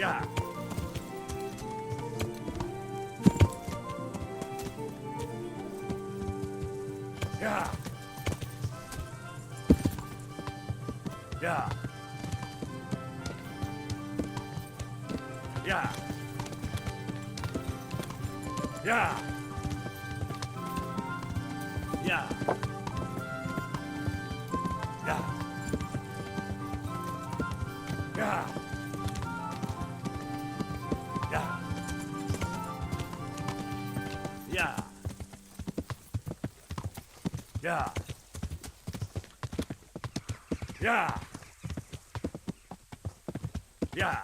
Yeah. Yeah. Yeah. Yeah. Yeah. Yeah. Yeah. Yeah. Yeah. Yeah. Yeah. Yeah. Yeah.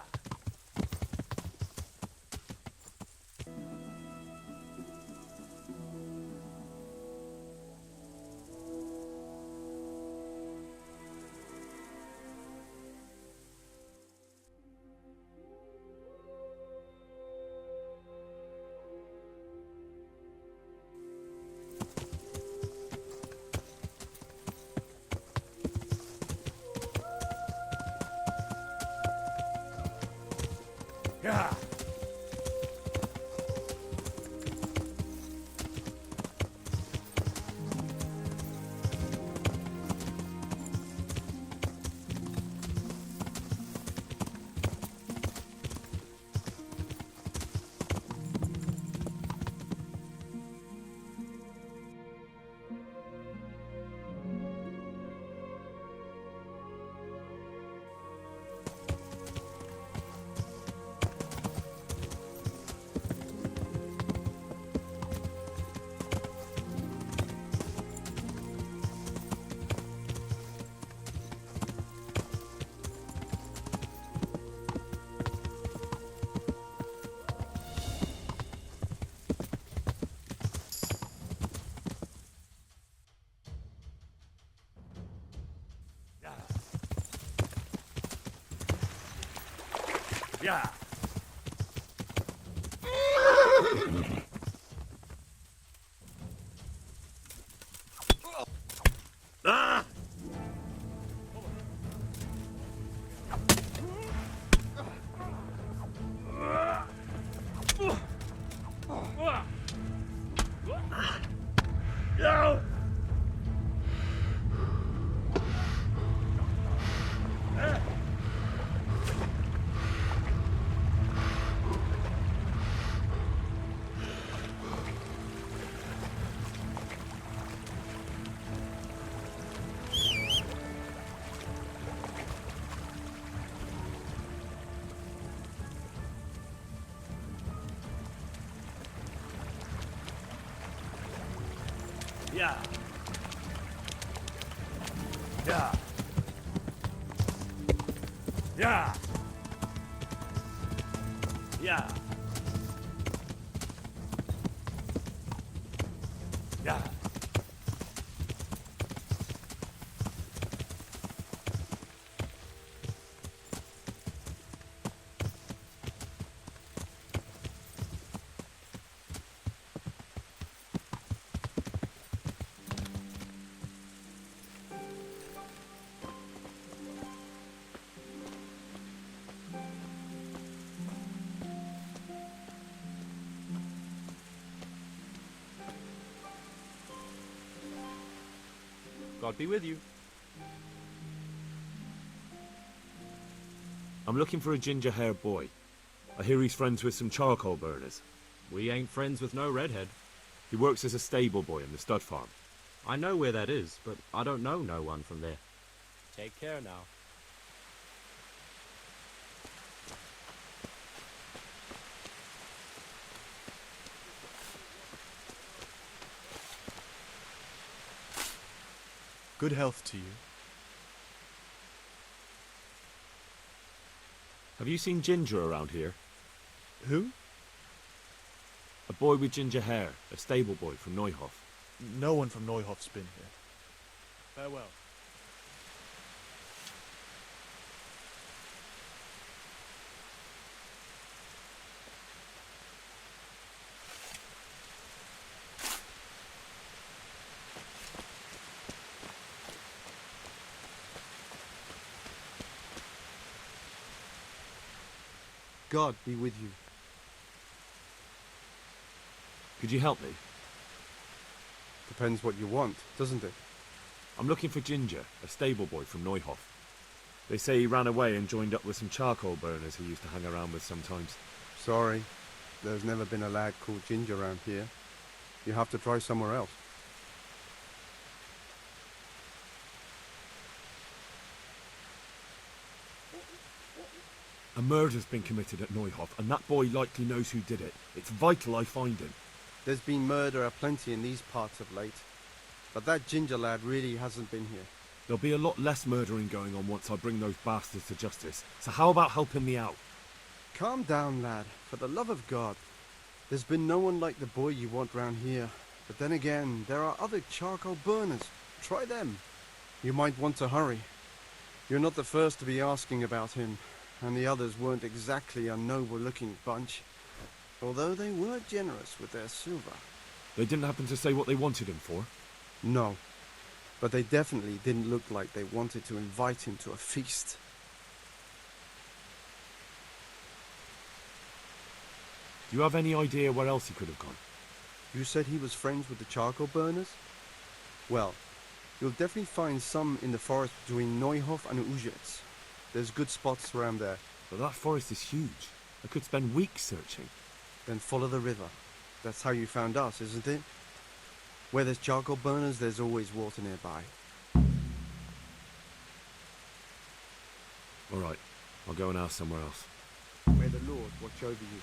Yeah. Yeah. Ah! No! Yeah. Yeah. Yeah. Yeah. Yeah. God be with you. I'm looking for a ginger-haired boy. I hear he's friends with some charcoal burners. We ain't friends with no redhead. He works as a stable boy in the stud farm. I know where that is, but I don't know no one from there. Take care now. Good health to you. Have you seen Ginger around here? Who? A boy with ginger hair, a stable boy from Neuhof. No one from Neuhof's been here. Farewell. God be with you. Could you help me? Depends what you want, doesn't it? I'm looking for Ginger, a stable boy from Neuhof. They say he ran away and joined up with some charcoal burners he used to hang around with sometimes. Sorry, there's never been a lad called Ginger around here. You have to try somewhere else. A murder's been committed at Neuhof, and that boy likely knows who did it. It's vital I find him. There's been murder aplenty in these parts of late, but that Ginger lad really hasn't been here. There'll be a lot less murdering going on once I bring those bastards to justice, so how about helping me out? Calm down, lad, for the love of God. There's been no one like the boy you want round here, but then again, there are other charcoal burners. Try them. You might want to hurry. You're not the first to be asking about him, and the others weren't exactly a noble-looking bunch, although they were generous with their silver. They didn't happen to say what they wanted him for? No, but they definitely didn't look like they wanted to invite him to a feast. Do you have any idea where else he could have gone? You said he was friends with the charcoal burners? Well, you'll definitely find some in the forest between Neuhof and Ujets. There's good spots around there. But that forest is huge. I could spend weeks searching. Then follow the river. That's how you found us, isn't it? Where there's charcoal burners, there's always water nearby. All right, I'll go and ask somewhere else. May the Lord watch over you.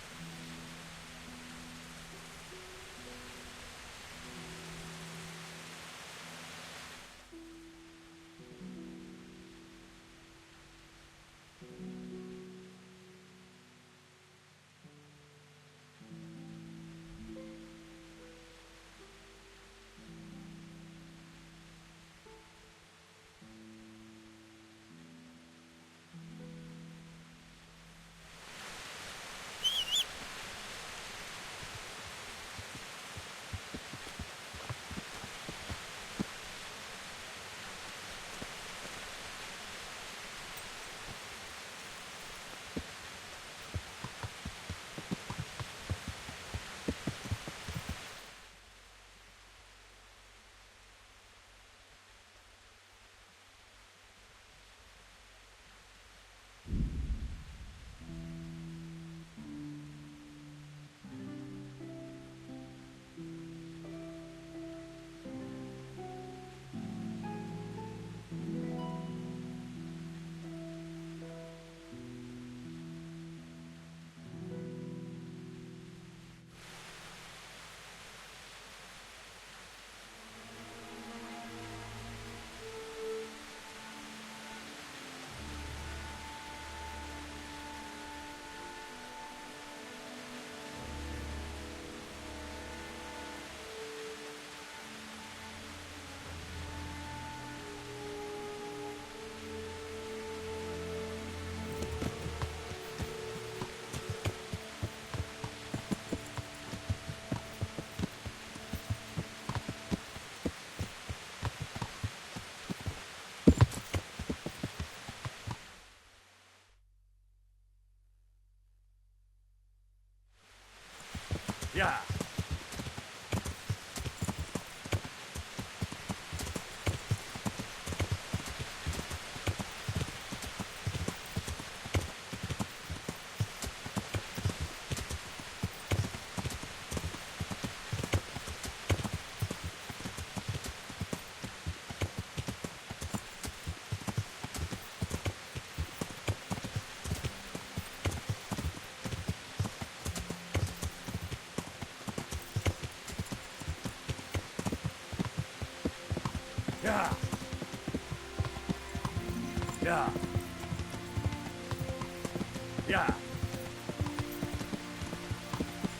Yeah. Yeah. Yeah. Yeah.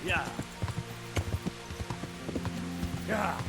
Yeah. Yeah.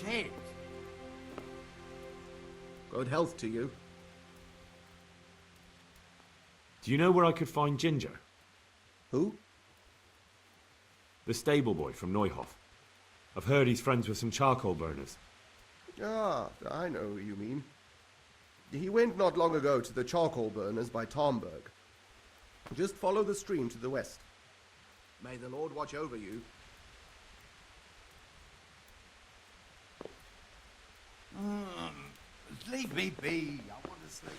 head. Good health to you. Do you know where I could find Ginger? Who? The stable boy from Neuhof. I've heard he's friends with some charcoal burners. Ah, I know who you mean. He went not long ago to the charcoal burners by Tarnberg. Just follow the stream to the west. May the Lord watch over you. Leave me be. I want to sleep.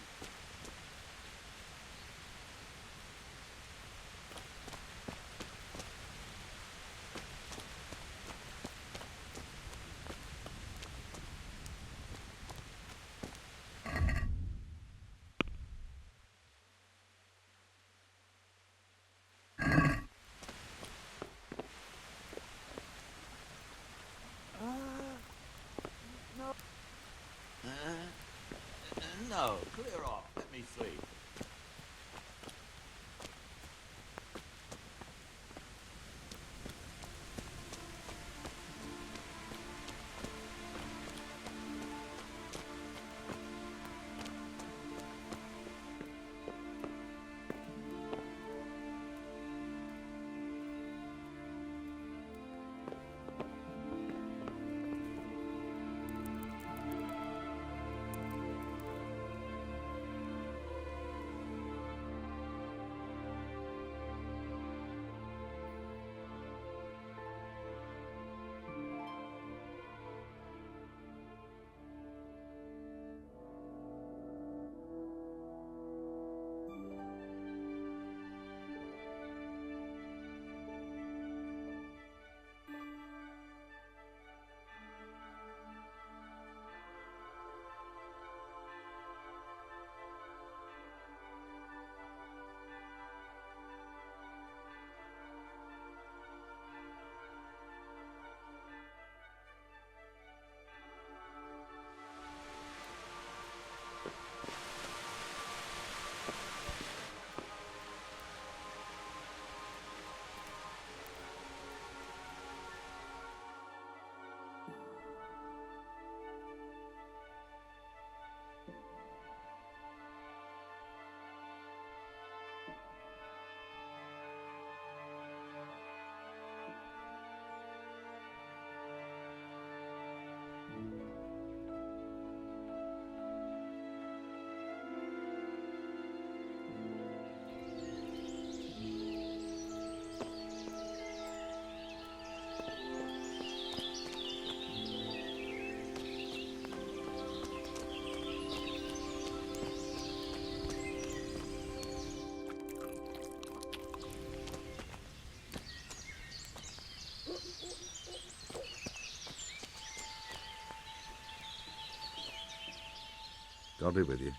No, clear off. Let me see. God be with you.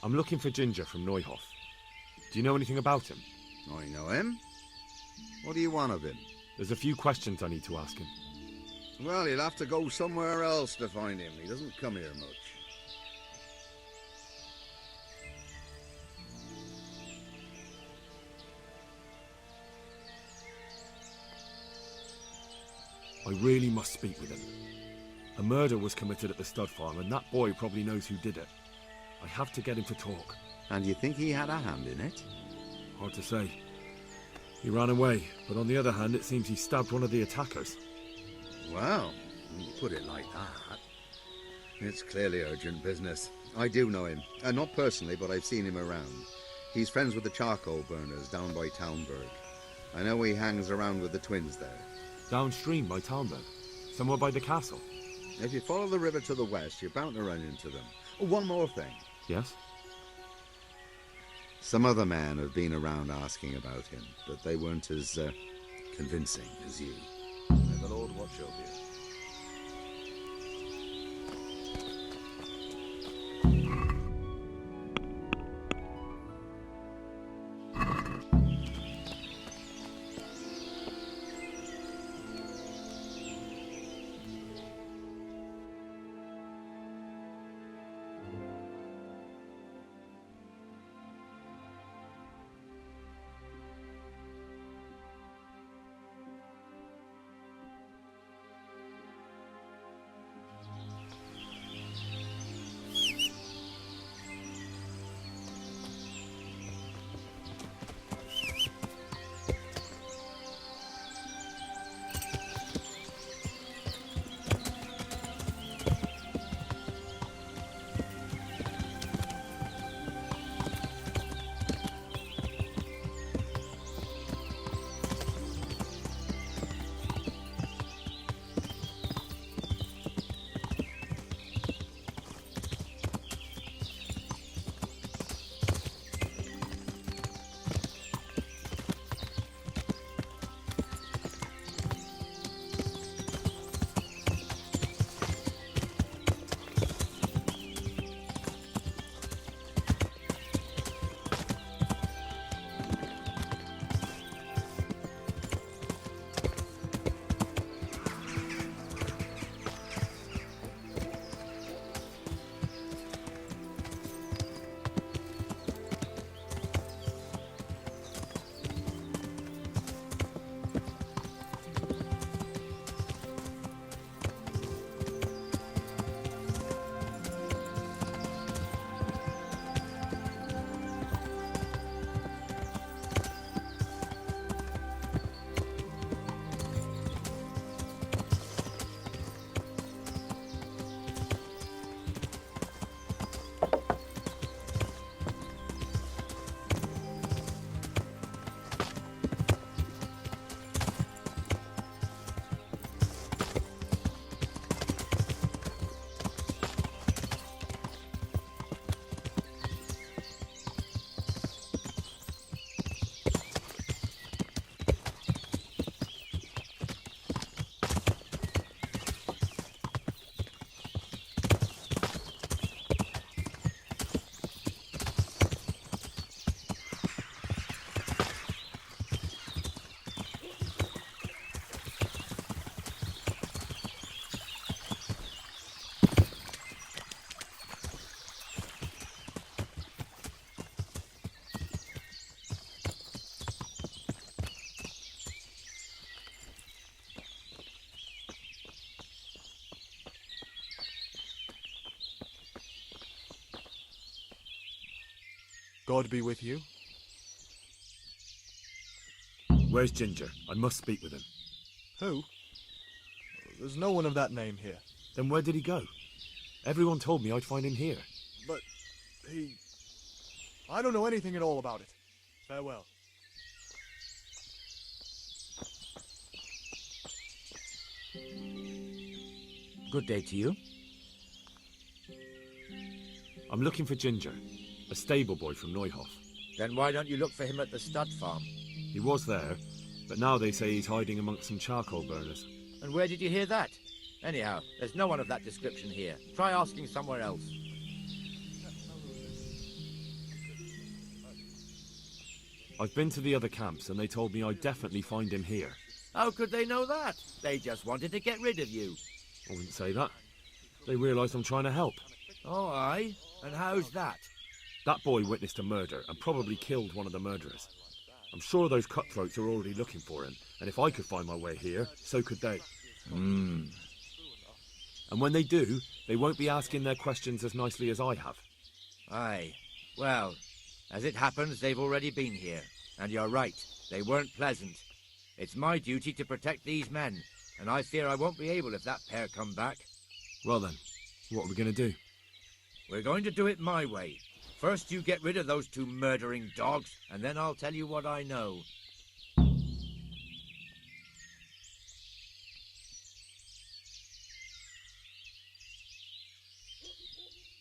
I'm looking for Ginger from Neuhof. Do you know anything about him? I know him. What do you want of him? There's a few questions I need to ask him. Well, you'll have to go somewhere else to find him. He doesn't come here much. I really must speak with him. A murder was committed at the stud farm, and that boy probably knows who did it. I have to get him to talk. And you think he had a hand in it? Hard to say. He ran away, but on the other hand, it seems he stabbed one of the attackers. Well, when you put it like that, it's clearly urgent business. I do know him. Not personally, but I've seen him around. He's friends with the charcoal burners down by Townburg. I know he hangs around with the twins there. Downstream by Townburg? Somewhere by the castle? If you follow the river to the west, you're bound to run into them. Oh, one more thing. Yes? Some other men have been around asking about him, but they weren't as convincing as you. May the Lord watch over you. God be with you. Where's Ginger? I must speak with him. Who? There's no one of that name here. Then where did he go? Everyone told me I'd find him here. But he... I don't know anything at all about it. Farewell. Good day to you. I'm looking for Ginger, a stable boy from Neuhof. Then why don't you look for him at the stud farm? He was there, but now they say he's hiding amongst some charcoal burners. And where did you hear that? Anyhow, there's no one of that description here. Try asking somewhere else. I've been to the other camps and they told me I'd definitely find him here. How could they know that? They just wanted to get rid of you. I wouldn't say that. They realise I'm trying to help. Oh, aye? And how's that? That boy witnessed a murder and probably killed one of the murderers. I'm sure those cutthroats are already looking for him, and if I could find my way here, so could they. And when they do, they won't be asking their questions as nicely as I have. Aye. Well, as it happens, they've already been here. And you're right, they weren't pleasant. It's my duty to protect these men, and I fear I won't be able if that pair come back. Well then, what are we going to do? We're going to do it my way. First you get rid of those two murdering dogs, and then I'll tell you what I know.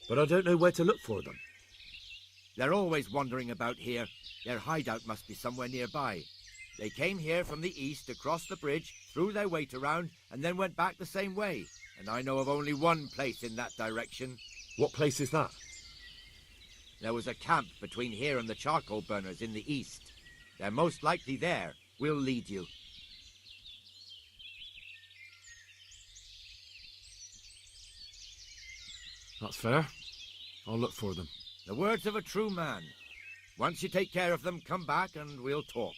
But I don't know where to look for them. They're always wandering about here. Their hideout must be somewhere nearby. They came here from the east, across the bridge, threw their weight around, and then went back the same way. And I know of only one place in that direction. What place is that? There was a camp between here and the charcoal burners in the east. They're most likely there. We'll lead you. That's fair. I'll look for them. The words of a true man. Once you take care of them, come back and we'll talk.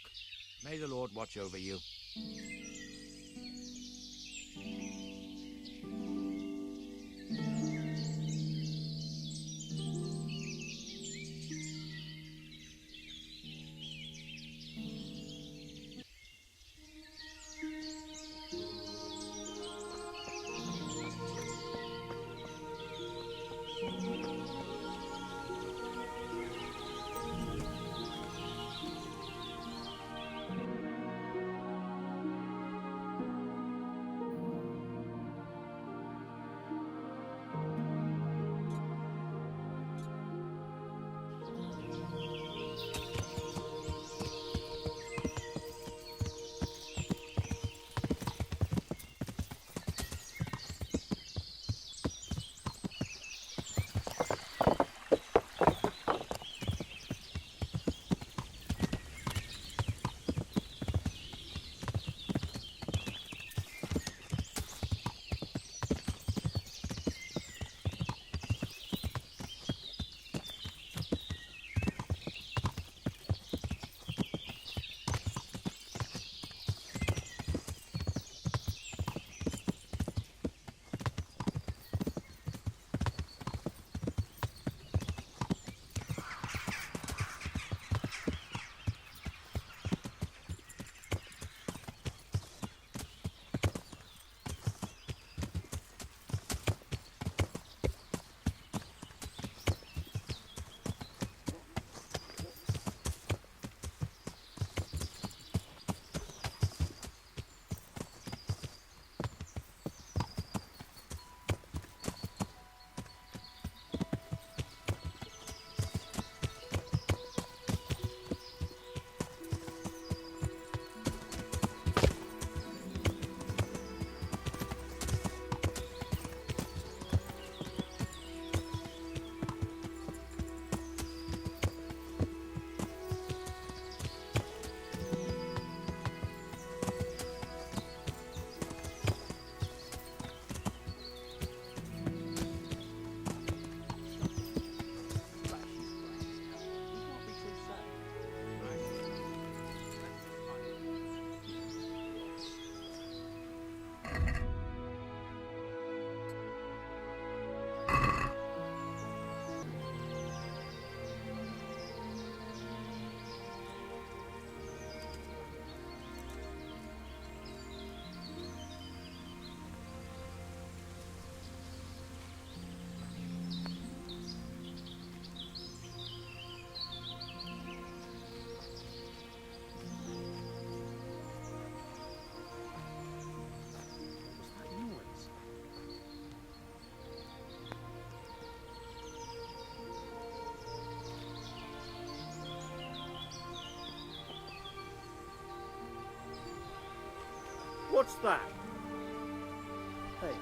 May the Lord watch over you. What's that? Hey.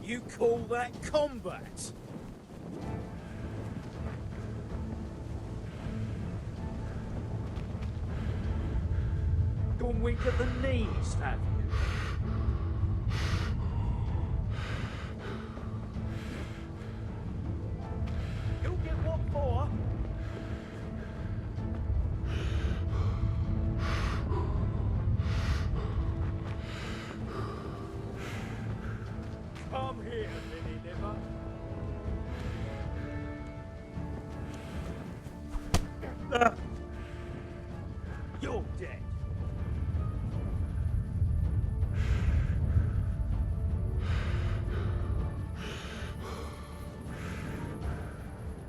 You call that combat? Gone weak at the knees, have you? You'll get what for? Come here, Lily Liver. You're dead.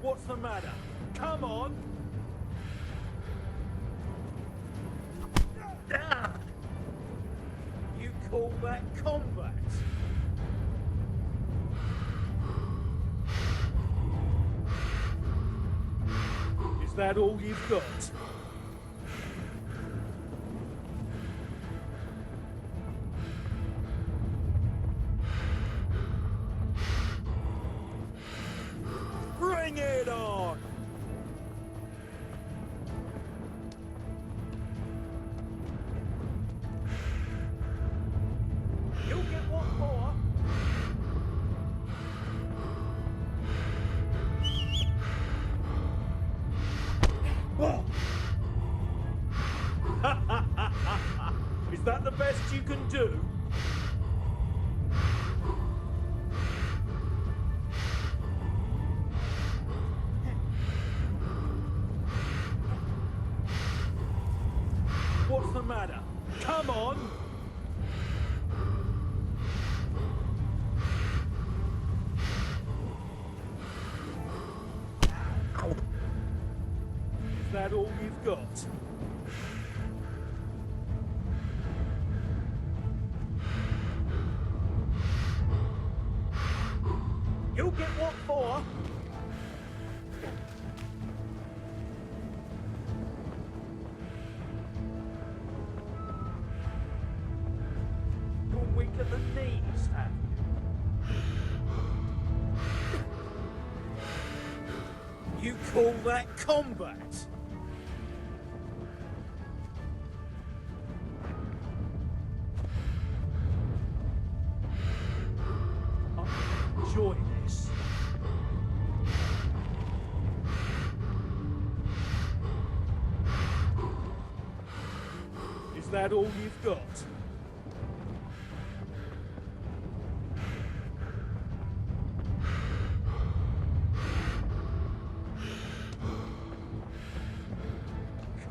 What's the matter? Come on! You call that combat? Is that all you've got? Bring it on! You'll get what for? Is that the best you can do? What's the matter? Come on! Is that all you've got? You'll get what for? You're weak at the knees, have you? You call that combat? I enjoy this. Is that all you've got?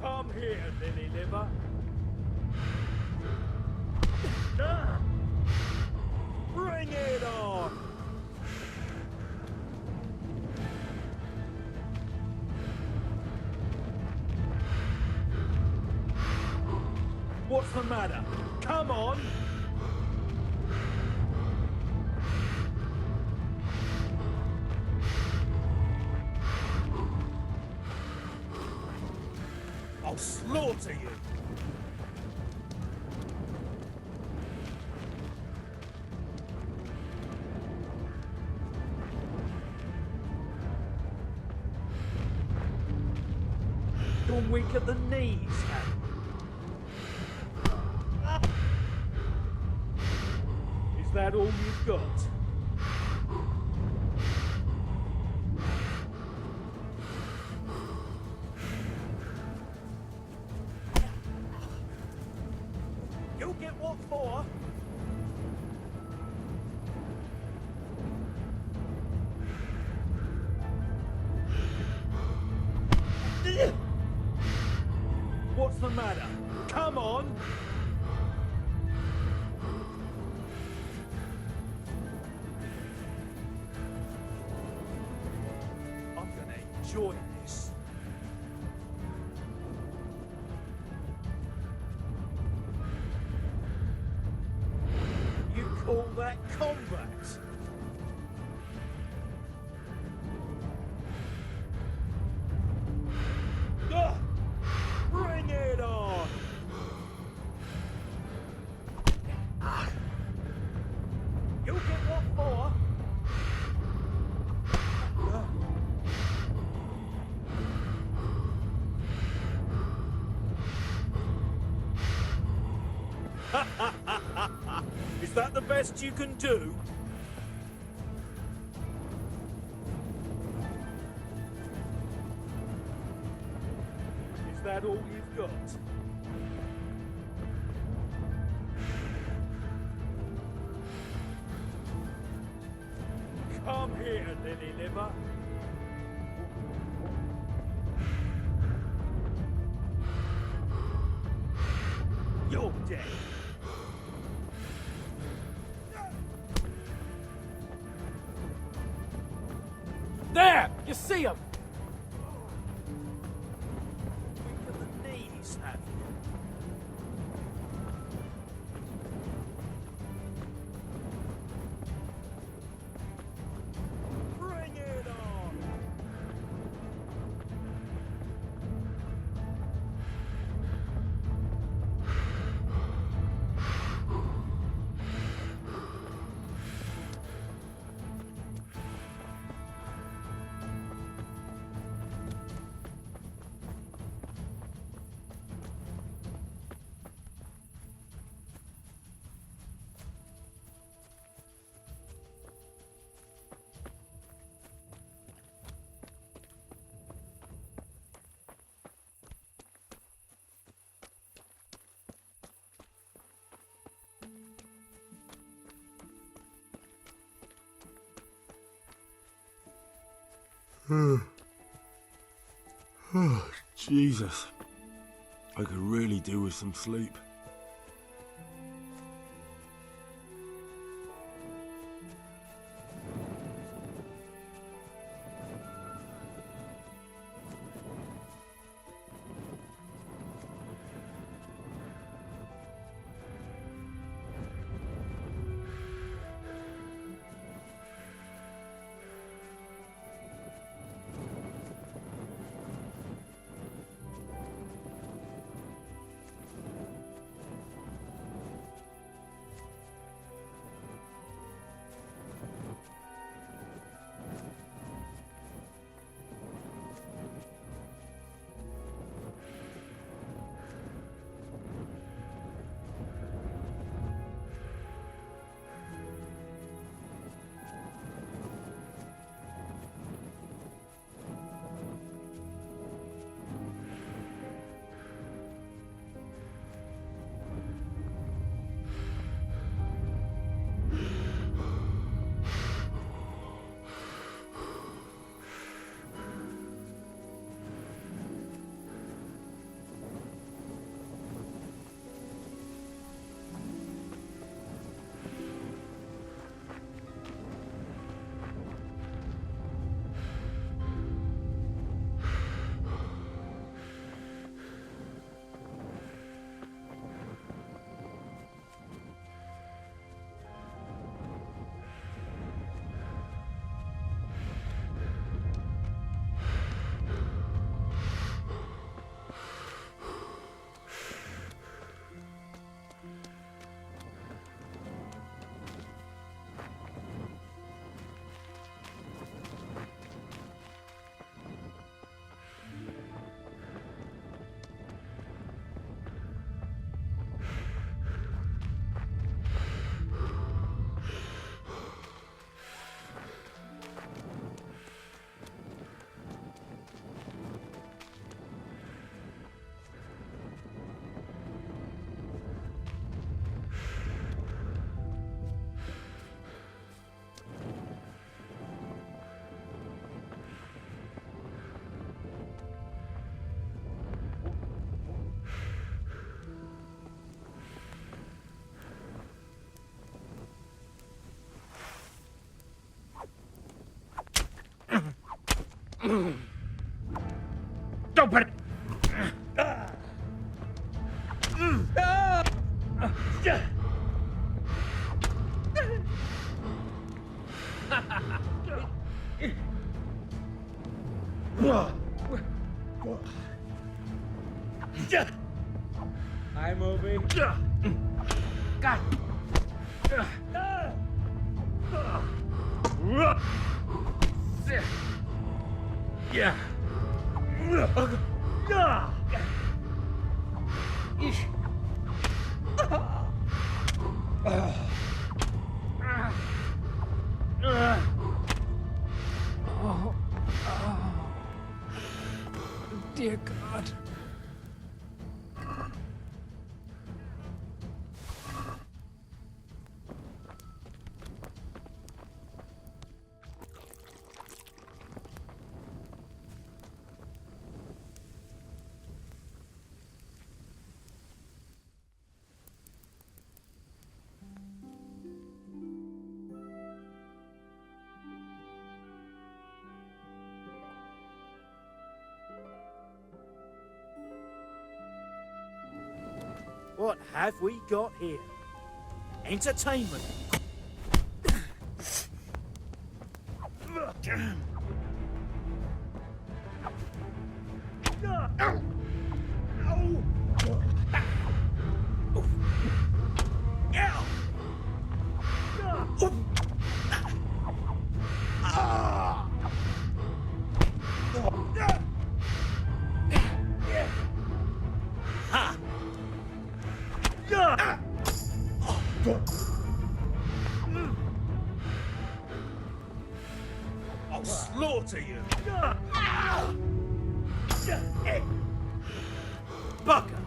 Come here, lily liver. Ah! Bring it on! What's the matter? Come on! I'll slaughter you! You're weak at the knees, Harry. Is that all you've got? You'll get what for? What's the matter? Come on! I'm gonna enjoy this. You call that combat? Ah! Bring it on! You'll get what for? Is that the best you can do? Is that all you've got? Come here, lily liver. You're dead. There! You see him! Weak at the knees, have you? Bring it on! Oh, Jesus. I could really do with some sleep. Open it! I'm over. God. Yeah. Dear God. What have we got here? Entertainment. I'll slaughter you! Bugger!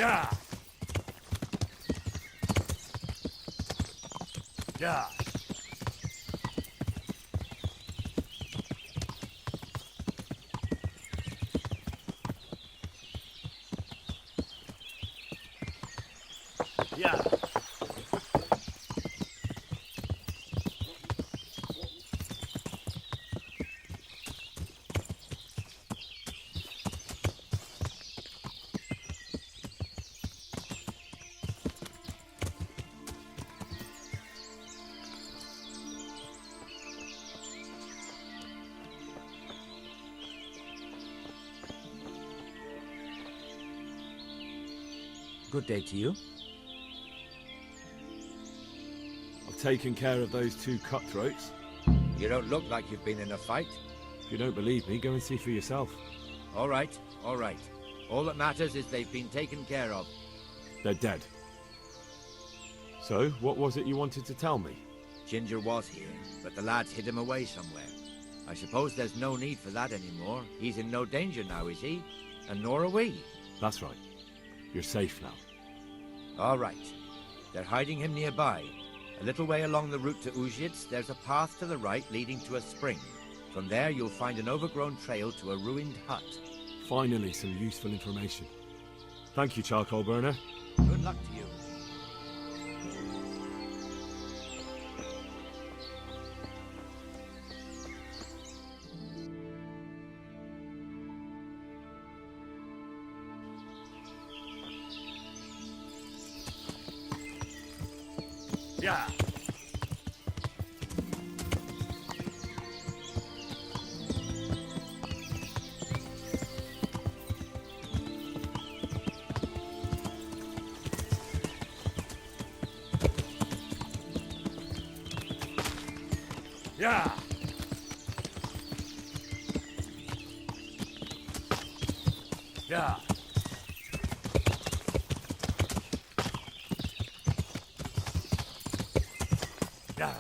Yeah. Yeah. Yeah. Good day to you. I've taken care of those two cutthroats. You don't look like you've been in a fight. If you don't believe me, go and see for yourself. All right, all right. All that matters is they've been taken care of. They're dead. So, what was it you wanted to tell me? Ginger was here, but the lads hid him away somewhere. I suppose there's no need for that anymore. He's in no danger now, is he? And nor are we. That's right. You're safe now. All right. They're hiding him nearby. A little way along the route to Uzhitz, there's a path to the right leading to a spring. From there, you'll find an overgrown trail to a ruined hut. Finally, some useful information. Thank you, charcoal burner. Good luck to you. Yeah. Yeah. Yeah. Yeah.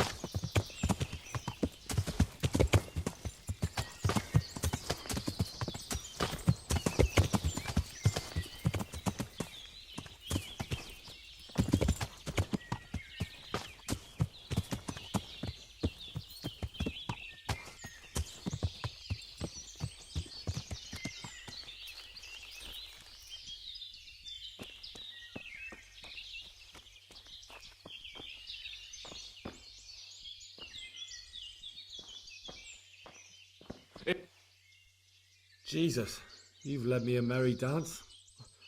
Jesus, you've led me a merry dance.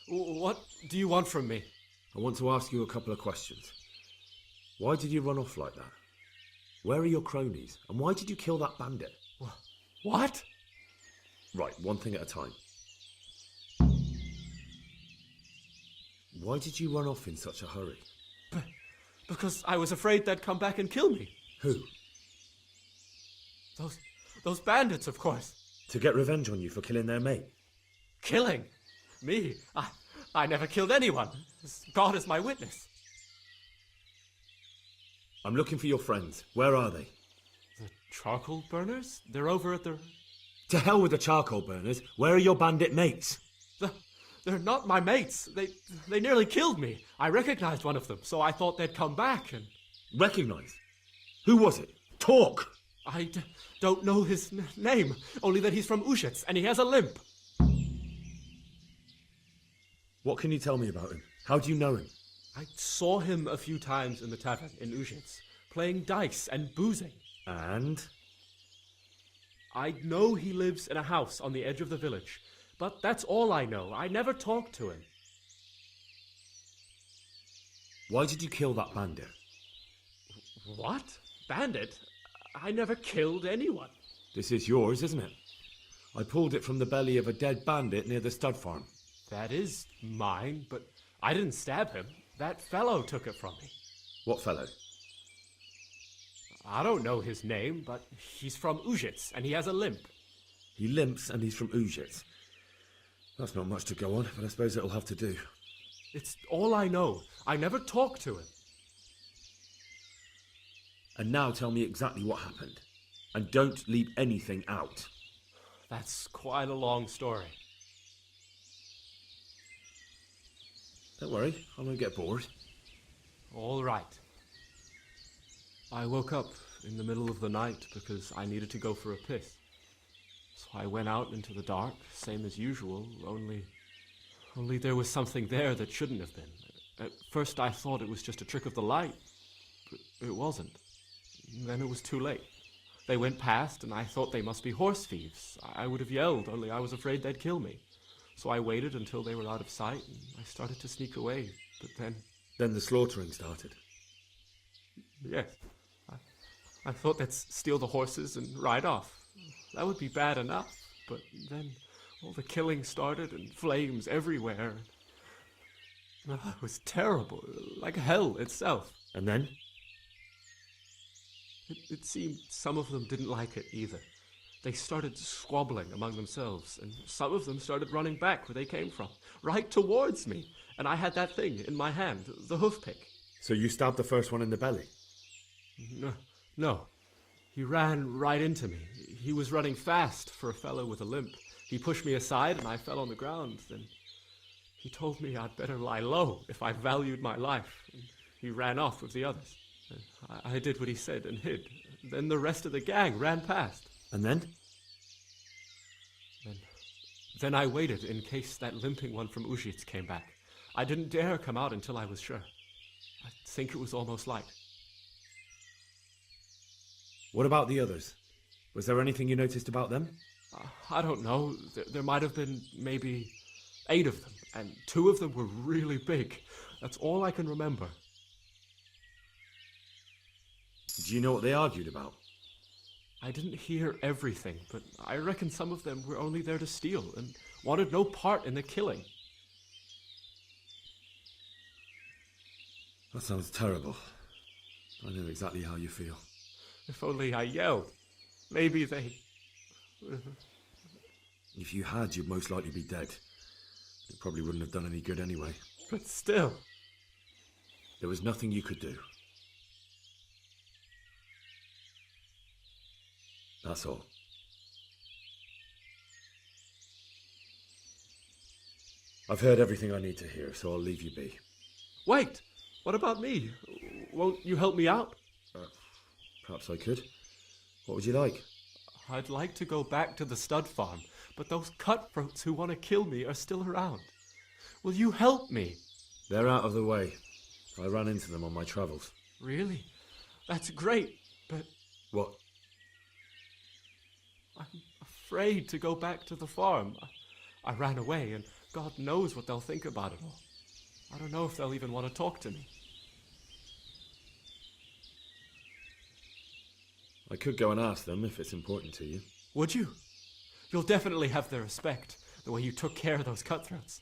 What do you want from me? I want to ask you a couple of questions. Why did you run off like that? Where are your cronies? And why did you kill that bandit? What? Right, one thing at a time. Why did you run off in such a hurry? Because I was afraid they'd come back and kill me. Who? Those bandits, of course. To get revenge on you for killing their mate? Killing? Me? I never killed anyone. God is my witness. I'm looking for your friends. Where are they? The charcoal burners? They're over at the... To hell with the charcoal burners. Where are your bandit mates? They're not my mates. They nearly killed me. I recognized one of them, so I thought they'd come back and... Recognized? Who was it? Talk! I don't know his name, only that he's from Uzhitz and he has a limp. What can you tell me about him? How do you know him? I saw him a few times in the tavern in Uzhitz, playing dice and boozing. And? I know he lives in a house on the edge of the village, but that's all I know. I never talked to him. Why did you kill that bandit? What? Bandit? I never killed anyone. This is yours, isn't it? I pulled it from the belly of a dead bandit near the stud farm. That is mine, but I didn't stab him. That fellow took it from me. What fellow? I don't know his name, but he's from Uzhitz, and he has a limp. He limps and he's from Uzhitz. That's not much to go on, but I suppose it'll have to do. It's all I know. I never talked to him. And now tell me exactly what happened. And don't leave anything out. That's quite a long story. Don't worry, I won't get bored. All right. I woke up in the middle of the night because I needed to go for a piss. So I went out into the dark, same as usual, only there was something there that shouldn't have been. At first I thought it was just a trick of the light, but it wasn't. Then it was too late. They went past, and I thought they must be horse thieves. I would have yelled, only I was afraid they'd kill me. So I waited until they were out of sight, and I started to sneak away, but then... Then the slaughtering started. Yes. I thought they'd steal the horses and ride off. That would be bad enough, but then all the killing started and flames everywhere. It was terrible, like hell itself. And then? It seemed some of them didn't like it either. They started squabbling among themselves, and some of them started running back where they came from, right towards me. And I had that thing in my hand, the hoof pick. So you stabbed the first one in the belly? No. He ran right into me. He was running fast for a fellow with a limp. He pushed me aside and I fell on the ground. Then he told me I'd better lie low if I valued my life. And he ran off with the others. I did what he said and hid. Then the rest of the gang ran past. And then? Then I waited in case that limping one from Ujits came back. I didn't dare come out until I was sure. I think it was almost light. What about the others? Was there anything you noticed about them? I don't know. There might have been maybe 8 of them, and 2 of them were really big. That's all I can remember. Do you know what they argued about? I didn't hear everything, but I reckon some of them were only there to steal and wanted no part in the killing. That sounds terrible. I know exactly how you feel. If only I yelled. Maybe they... If you had, you'd most likely be dead. It probably wouldn't have done any good anyway. But still... There was nothing you could do. That's all. I've heard everything I need to hear, so I'll leave you be. Wait! What about me? Won't you help me out? Perhaps I could. What would you like? I'd like to go back to the stud farm, but those cutthroats who want to kill me are still around. Will you help me? They're out of the way. I ran into them on my travels. Really? That's great, but... What? I'm afraid to go back to the farm. I ran away, and God knows what they'll think about it all. I don't know if they'll even want to talk to me. I could go and ask them if it's important to you. Would you? You'll definitely have their respect, the way you took care of those cutthroats.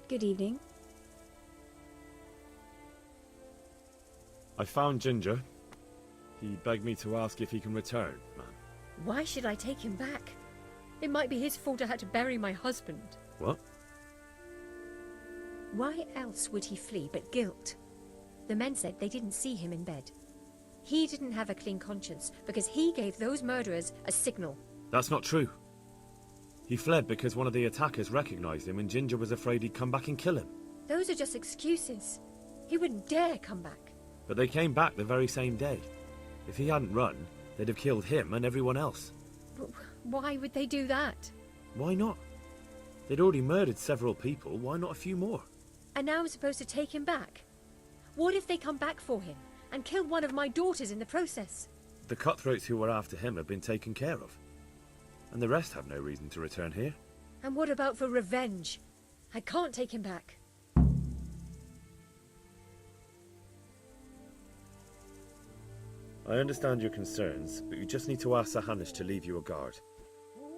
Good evening. I found Ginger. He begged me to ask if he can return, man. Why should I take him back? It might be his fault I had to bury my husband. What? Why else would he flee but guilt? The men said they didn't see him in bed. He didn't have a clean conscience because he gave those murderers a signal. That's not true. He fled because one of the attackers recognized him and Ginger was afraid he'd come back and kill him. Those are just excuses. He wouldn't dare come back. But they came back the very same day. If he hadn't run, they'd have killed him and everyone else. But why would they do that? Why not? They'd already murdered several people, why not a few more? And now I'm supposed to take him back? What if they come back for him and kill one of my daughters in the process? The cutthroats who were after him have been taken care of. And the rest have no reason to return here. And what about for revenge? I can't take him back. I understand your concerns, but you just need to ask Sir Hanish to leave you a guard.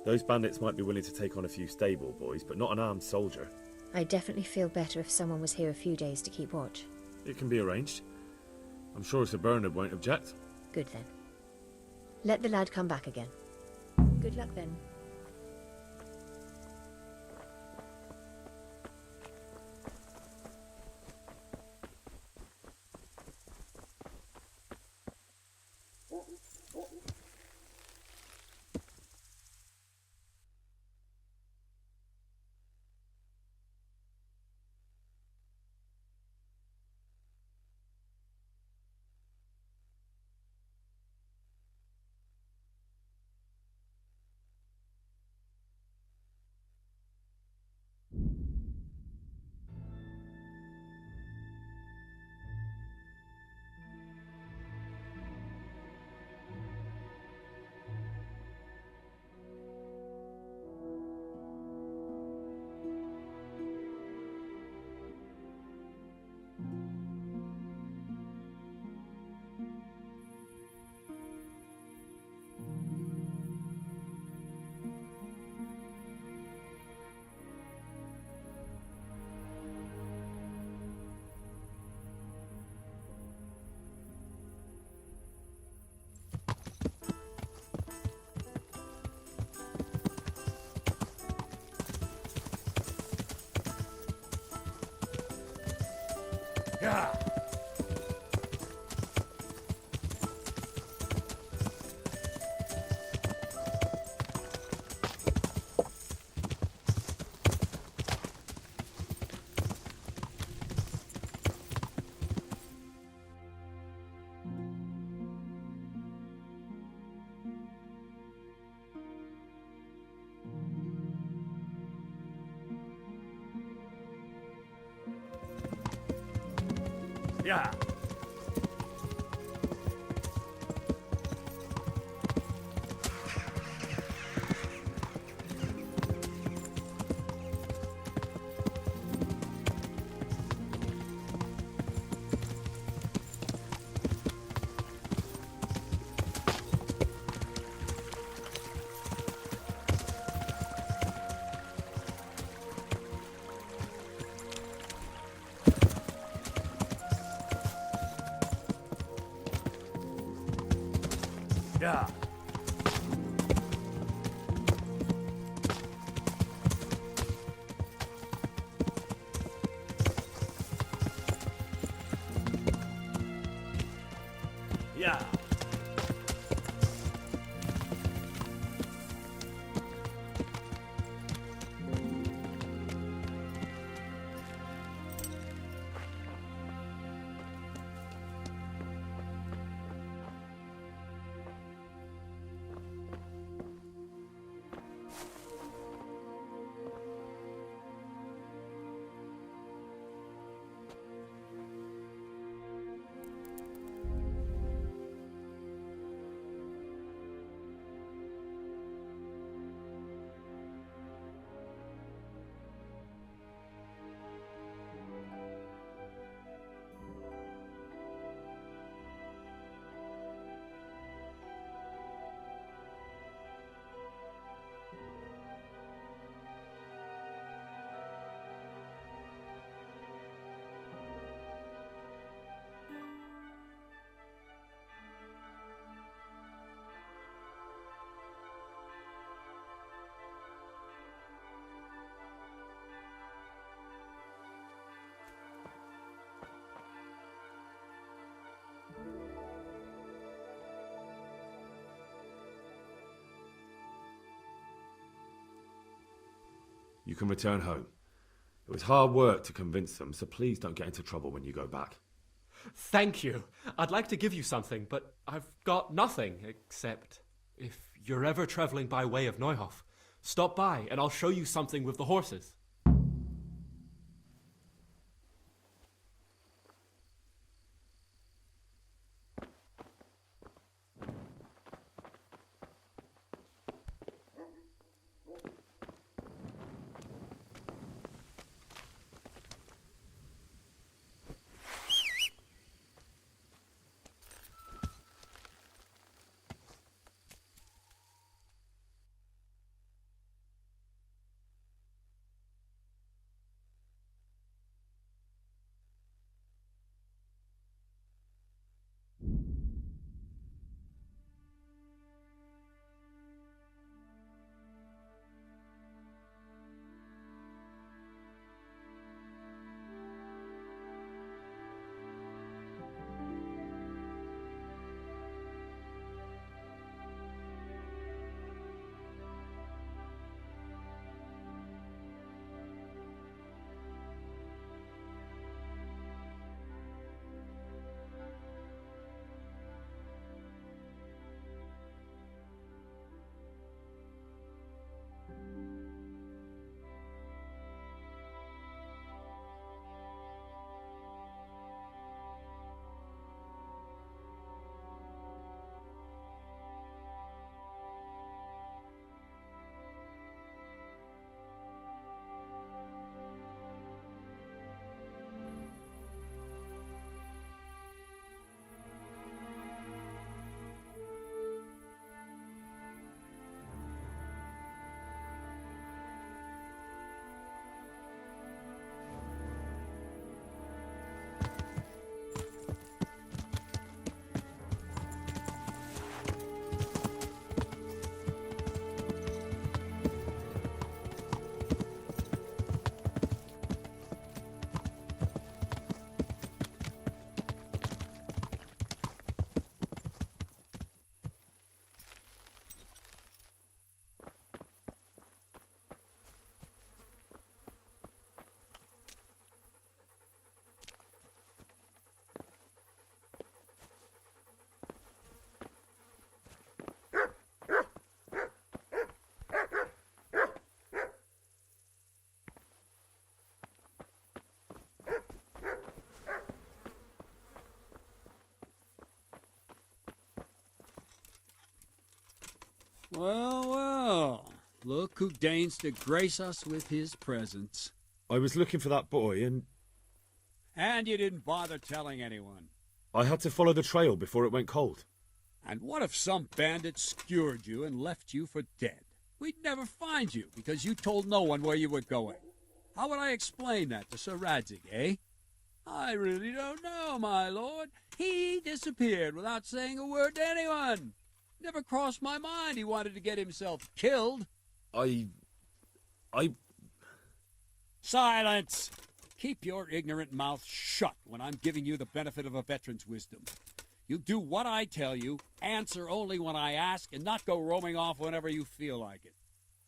Those bandits might be willing to take on a few stable boys, but not an armed soldier. I'd definitely feel better if someone was here a few days to keep watch. It can be arranged. I'm sure Sir Bernard won't object. Good then. Let the lad come back again. Good luck then. Yeah. Yeah. Yeah. Yeah. You can return home. It was hard work to convince them, so please don't get into trouble when you go back. Thank you. I'd like to give you something, but I've got nothing except if you're ever traveling by way of Neuhof, stop by and I'll show you something with the horses. Well, well. Look who deigns to grace us with his presence. I was looking for that boy, and you didn't bother telling anyone. I had to follow the trail before it went cold. And what if some bandit skewered you and left you for dead? We'd never find you because you told no one where you were going. How would I explain that to Sir Radzig, eh? I really don't know, my lord. He disappeared without saying a word to anyone. Never crossed my mind he wanted to get himself killed. Silence! Keep your ignorant mouth shut when I'm giving you the benefit of a veteran's wisdom. You do what I tell you, answer only when I ask, and not go roaming off whenever you feel like it.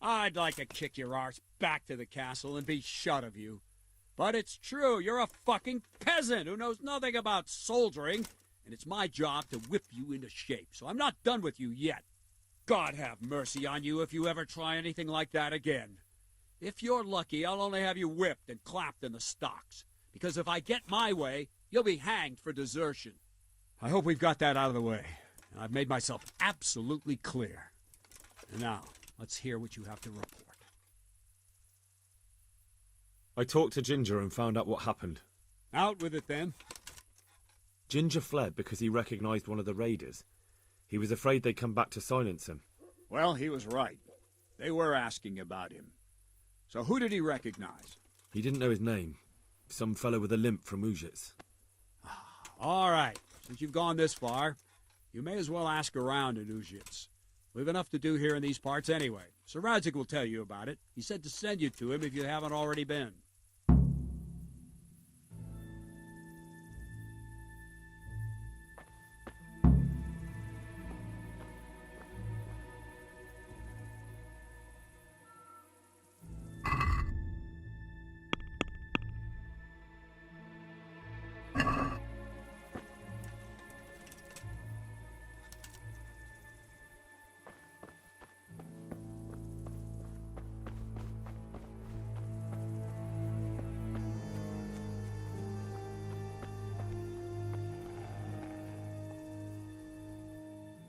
I'd like to kick your arse back to the castle and be shut of you. But it's true, you're a fucking peasant who knows nothing about soldiering, and it's my job to whip you into shape, so I'm not done with you yet. God have mercy on you if you ever try anything like that again. If you're lucky, I'll only have you whipped and clapped in the stocks, because if I get my way, you'll be hanged for desertion. I hope we've got that out of the way, and I've made myself absolutely clear. And now, let's hear what you have to report. I talked to Ginger and found out what happened. Out with it, then. Ginger fled because he recognized one of the raiders. He was afraid they'd come back to silence him. Well, he was right. They were asking about him. So who did he recognize? He didn't know his name. Some fellow with a limp from Ujits. All right. Since you've gone this far, you may as well ask around at Ujits. We've enough to do here in these parts anyway. Sir Radzig will tell you about it. He said to send you to him if you haven't already been.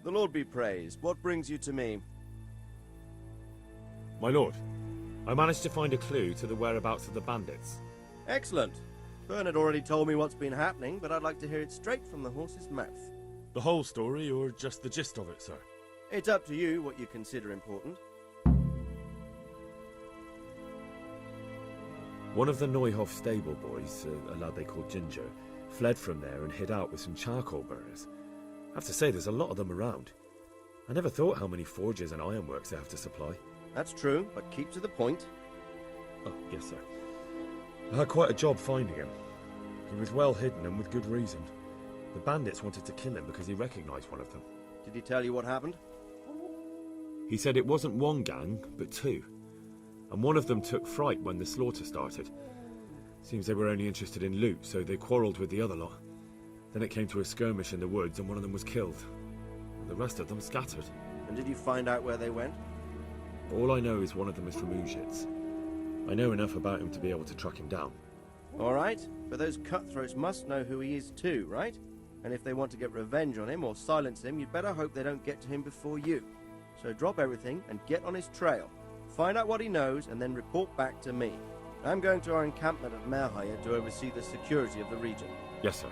The Lord be praised. What brings you to me? My lord, I managed to find a clue to the whereabouts of the bandits. Excellent. Bernard already told me what's been happening, but I'd like to hear it straight from the horse's mouth. The whole story, or just the gist of it, sir? It's up to you what you consider important. One of the Neuhoff stable boys, a lad they called Ginger, fled from there and hid out with some charcoal burners. I have to say, there's a lot of them around. I never thought how many forges and ironworks they have to supply. That's true, but keep to the point. Oh, yes, sir. I had quite a job finding him. He was well hidden and with good reason. The bandits wanted to kill him because he recognized one of them. Did he tell you what happened? He said it wasn't one gang, but two. And one of them took fright when the slaughter started. Seems they were only interested in loot, so they quarrelled with the other lot. Then it came to a skirmish in the woods and one of them was killed. The rest of them scattered. And did you find out where they went? All I know is one of them is from Uzhitz. I know enough about him to be able to track him down. All right, but those cutthroats must know who he is too, right? And if they want to get revenge on him or silence him, you'd better hope they don't get to him before you. So drop everything and get on his trail. Find out what he knows and then report back to me. I'm going to our encampment at Merhaya to oversee the security of the region. Yes, sir.